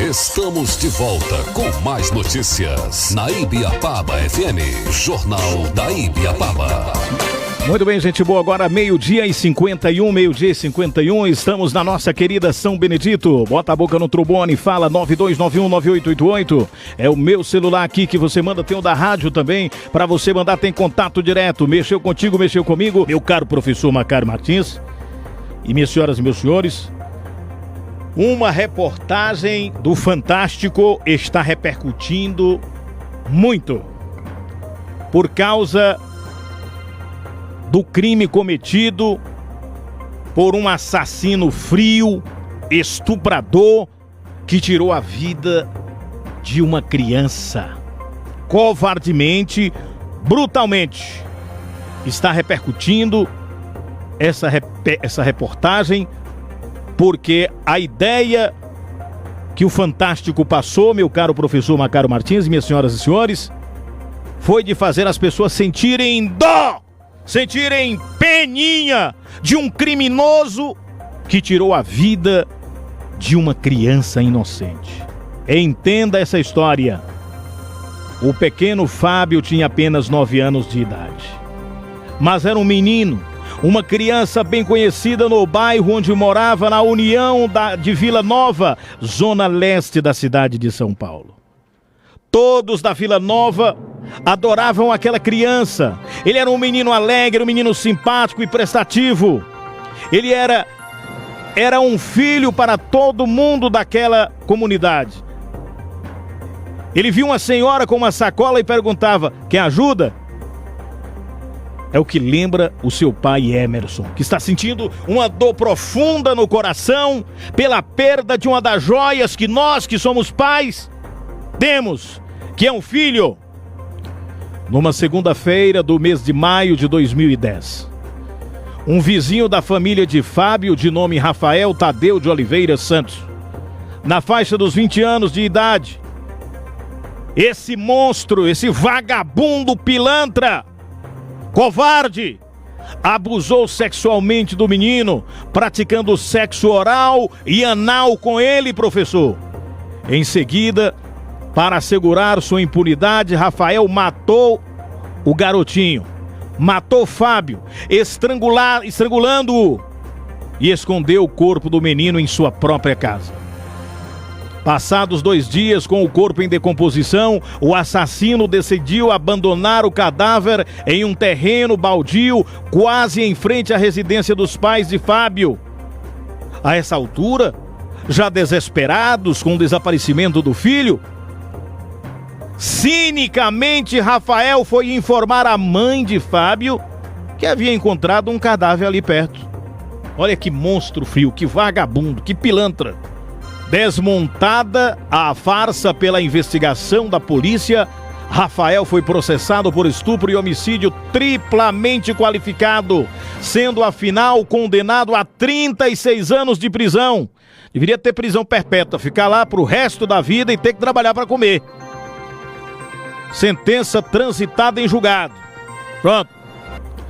Estamos de volta com mais notícias na Ibiapaba FM, Jornal da Ibiapaba. Muito bem, gente boa, agora meio-dia e 51, estamos na nossa querida São Benedito. Bota a boca no trombone e fala 92919888. É o meu celular aqui que você manda, tem o da rádio também, para você mandar, tem contato direto. Mexeu contigo, mexeu comigo, meu caro professor Macário Martins. E minhas senhoras e meus senhores, uma reportagem do Fantástico está repercutindo muito por causa do crime cometido por um assassino frio, estuprador, que tirou a vida de uma criança, covardemente, brutalmente. Está repercutindo essa reportagem porque a ideia que o Fantástico passou, meu caro professor Macário Martins, minhas senhoras e senhores, foi de fazer as pessoas sentirem dó, sentirem peninha de um criminoso que tirou a vida de uma criança inocente. Entenda essa história. O pequeno Fábio tinha apenas 9 anos de idade, mas era um menino, uma criança bem conhecida no bairro onde morava, na União de Vila Nova, zona leste da cidade de São Paulo. Todos da Vila Nova adoravam aquela criança. Ele era um menino alegre, um menino simpático e prestativo. Ele era um filho para todo mundo daquela comunidade. Ele viu uma senhora com uma sacola e perguntava: quer ajuda? É o que lembra o seu pai Emerson, que está sentindo uma dor profunda no coração pela perda de uma das joias que nós, que somos pais, temos, que é um filho. Numa segunda-feira do mês de maio de 2010, um vizinho da família de Fábio, de nome Rafael Tadeu de Oliveira Santos, na faixa dos 20 anos de idade, esse monstro, esse vagabundo pilantra, covarde, abusou sexualmente do menino, praticando sexo oral e anal com ele, professor. Em seguida, para assegurar sua impunidade, Rafael matou o garotinho, matou Fábio, estrangulando-o, e escondeu o corpo do menino em sua própria casa. Passados 2 dias com o corpo em decomposição, o assassino decidiu abandonar o cadáver em um terreno baldio, quase em frente à residência dos pais de Fábio. A essa altura, já desesperados com o desaparecimento do filho, cinicamente Rafael foi informar a mãe de Fábio que havia encontrado um cadáver ali perto. Olha que monstro frio, que vagabundo, que pilantra. Desmontada a farsa pela investigação da polícia, Rafael foi processado por estupro e homicídio triplamente qualificado, sendo afinal condenado a 36 anos de prisão. Deveria ter prisão perpétua, ficar lá pro resto da vida e ter que trabalhar para comer. Sentença transitada em julgado. Pronto.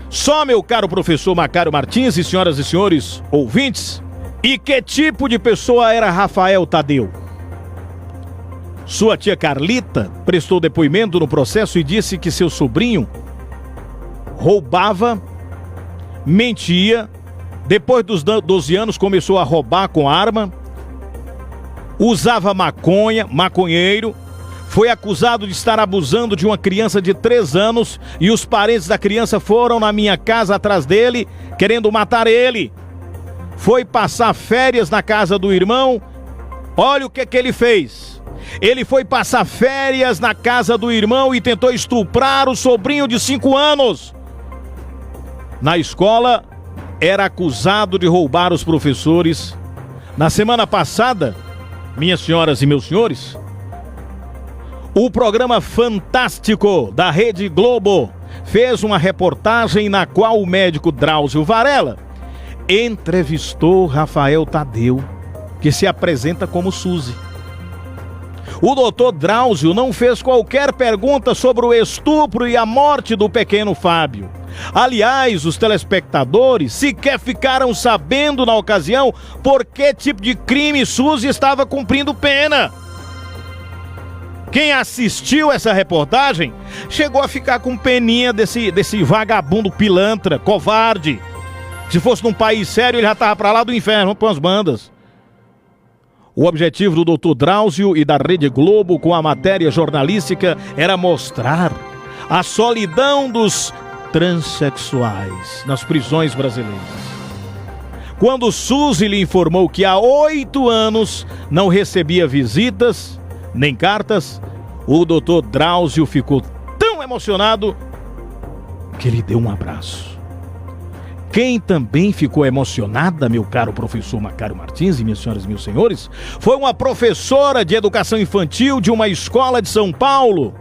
Só, meu caro professor Macário Martins e senhoras e senhores ouvintes, e que tipo de pessoa era Rafael Tadeu? Sua tia Carlita prestou depoimento no processo e disse que seu sobrinho roubava, mentia, depois dos 12 anos começou a roubar com arma, usava maconha, maconheiro, foi acusado de estar abusando de uma criança de 3 anos e os parentes da criança foram na minha casa atrás dele, querendo matar ele. Foi passar férias na casa do irmão. Olha o que ele fez. Ele foi passar férias na casa do irmão e tentou estuprar o sobrinho de 5 anos. Na escola, era acusado de roubar os professores. Na semana passada, minhas senhoras e meus senhores, o programa Fantástico da Rede Globo fez uma reportagem na qual o médico Drauzio Varela entrevistou Rafael Tadeu, que se apresenta como Suzy. O doutor Drauzio não fez qualquer pergunta sobre o estupro e a morte do pequeno Fábio. Aliás, os telespectadores sequer ficaram sabendo na ocasião por que tipo de crime Suzy estava cumprindo pena. Quem assistiu essa reportagem chegou a ficar com peninha desse vagabundo pilantra, covarde. Se fosse num país sério, ele já tava pra lá do inferno, com as bandas. O objetivo do Dr. Drauzio e da Rede Globo com a matéria jornalística era mostrar a solidão dos transexuais nas prisões brasileiras. Quando Suzy lhe informou que há 8 anos não recebia visitas nem cartas, o Dr. Drauzio ficou tão emocionado que lhe deu um abraço. Quem também ficou emocionada, meu caro professor Macário Martins e minhas senhoras e meus senhores, foi uma professora de educação infantil de uma escola de São Paulo.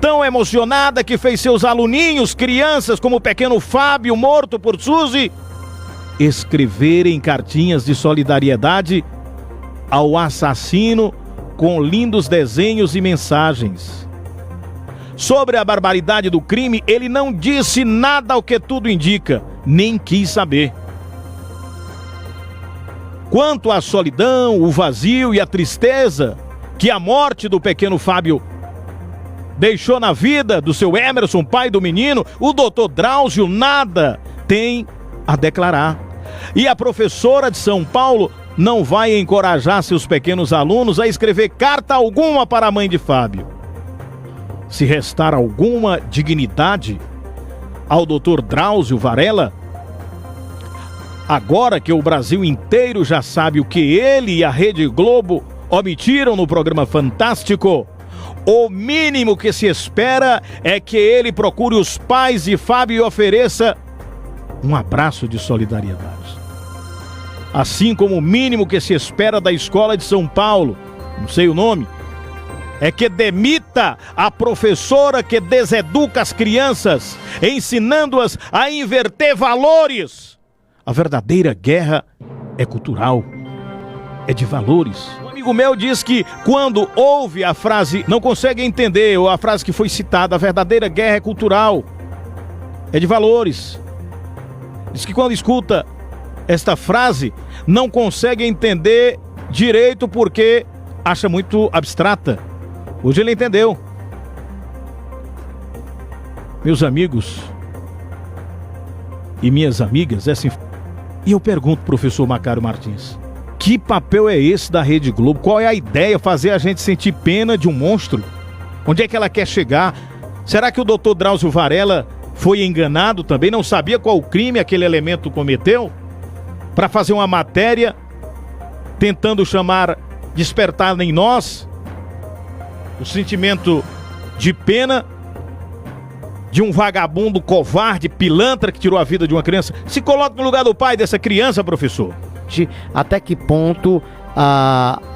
Tão emocionada que fez seus aluninhos, crianças como o pequeno Fábio, morto por Suzy, escreverem cartinhas de solidariedade ao assassino com lindos desenhos e mensagens. Sobre a barbaridade do crime, ele não disse nada ao que tudo indica, nem quis saber. Quanto à solidão, o vazio e a tristeza que a morte do pequeno Fábio deixou na vida do seu Emerson, pai do menino, o Dr. Drauzio nada tem a declarar. E a professora de São Paulo não vai encorajar seus pequenos alunos a escrever carta alguma para a mãe de Fábio. Se restar alguma dignidade ao Dr. Drauzio Varela, agora que o Brasil inteiro já sabe o que ele e a Rede Globo omitiram no programa Fantástico, o mínimo que se espera é que ele procure os pais de Fábio e ofereça um abraço de solidariedade. Assim como o mínimo que se espera da escola de São Paulo, não sei o nome, é que demita a professora que deseduca as crianças, ensinando-as a inverter valores. A verdadeira guerra é cultural, é de valores. Um amigo meu diz que quando ouve a frase, não consegue entender, ou a frase que foi citada, a verdadeira guerra é cultural, é de valores. Diz que quando escuta esta frase, não consegue entender direito porque acha muito abstrata. Hoje ele entendeu. Meus amigos e minhas amigas, e eu pergunto, professor Macário Martins, que papel é esse da Rede Globo? Qual é a ideia? Fazer a gente sentir pena de um monstro? Onde é que ela quer chegar? Será que o Dr. Drauzio Varela foi enganado também? Não sabia qual crime aquele elemento cometeu? Para fazer uma matéria tentando despertar em nós o sentimento de pena de um vagabundo covarde, pilantra que tirou a vida de uma criança. Se coloque no lugar do pai dessa criança, professor. Até que ponto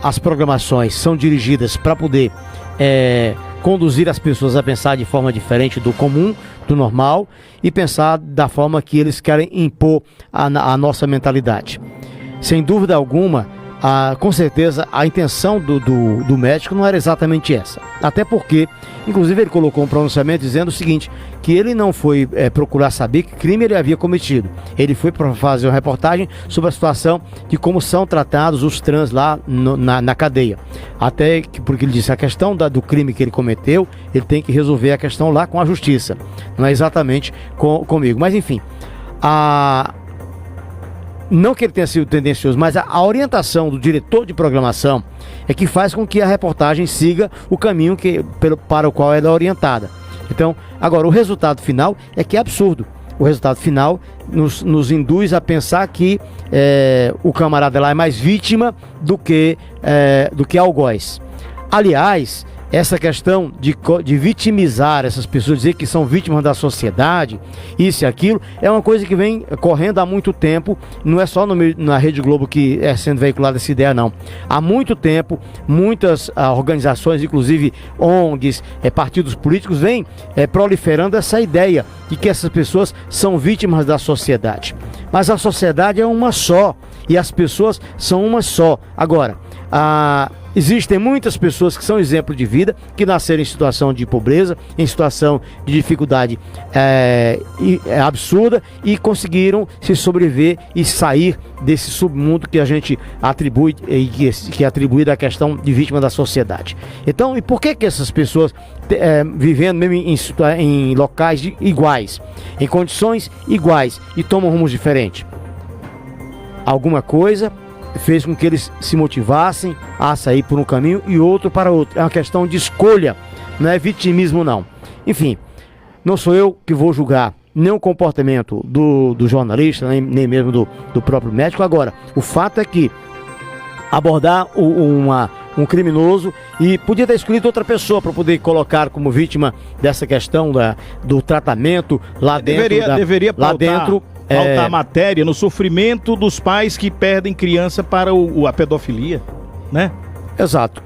as programações são dirigidas para poder conduzir as pessoas a pensar de forma diferente do comum, do normal, e pensar da forma que eles querem impor a nossa mentalidade. Sem dúvida alguma, com certeza a intenção do médico não era exatamente essa. Até porque, inclusive, ele colocou um pronunciamento dizendo o seguinte, que ele não foi procurar saber que crime ele havia cometido. Ele foi para fazer uma reportagem sobre a situação de como são tratados os trans lá na cadeia. Até que, porque ele disse, a questão do crime que ele cometeu, ele tem que resolver a questão lá com a justiça. Não é exatamente comigo. Mas, enfim, não que ele tenha sido tendencioso, mas a orientação do diretor de programação é que faz com que a reportagem siga o caminho para o qual ela é orientada. Então, agora, o resultado final é que é absurdo. O resultado final nos induz a pensar que o camarada lá é mais vítima do que algoz. Aliás, essa questão de vitimizar essas pessoas, dizer que são vítimas da sociedade, isso e aquilo, é uma coisa que vem correndo há muito tempo. Não é só na Rede Globo que é sendo veiculada essa ideia, não. Há muito tempo, muitas organizações, inclusive ONGs, partidos políticos, vêm proliferando essa ideia de que essas pessoas são vítimas da sociedade. Mas a sociedade é uma só e as pessoas são uma só. Agora, Existem muitas pessoas que são exemplo de vida, que nasceram em situação de pobreza, em situação de dificuldade absurda e conseguiram se sobreviver e sair desse submundo que a gente atribui, que é atribuído à questão de vítima da sociedade. Então, e por que essas pessoas vivendo mesmo em locais iguais, em condições iguais e tomam rumos diferentes? Alguma coisa fez com que eles se motivassem a sair por um caminho e outro para outro. É uma questão de escolha, não é vitimismo não. Enfim, não sou eu que vou julgar nem o comportamento do jornalista, nem mesmo do próprio médico. Agora, o fato é que abordar um criminoso, e podia ter escolhido outra pessoa para poder colocar como vítima dessa questão do tratamento lá dentro. Deveria pautar, lá dentro. Pautar a matéria no sofrimento dos pais que perdem criança para a pedofilia, né? Exato.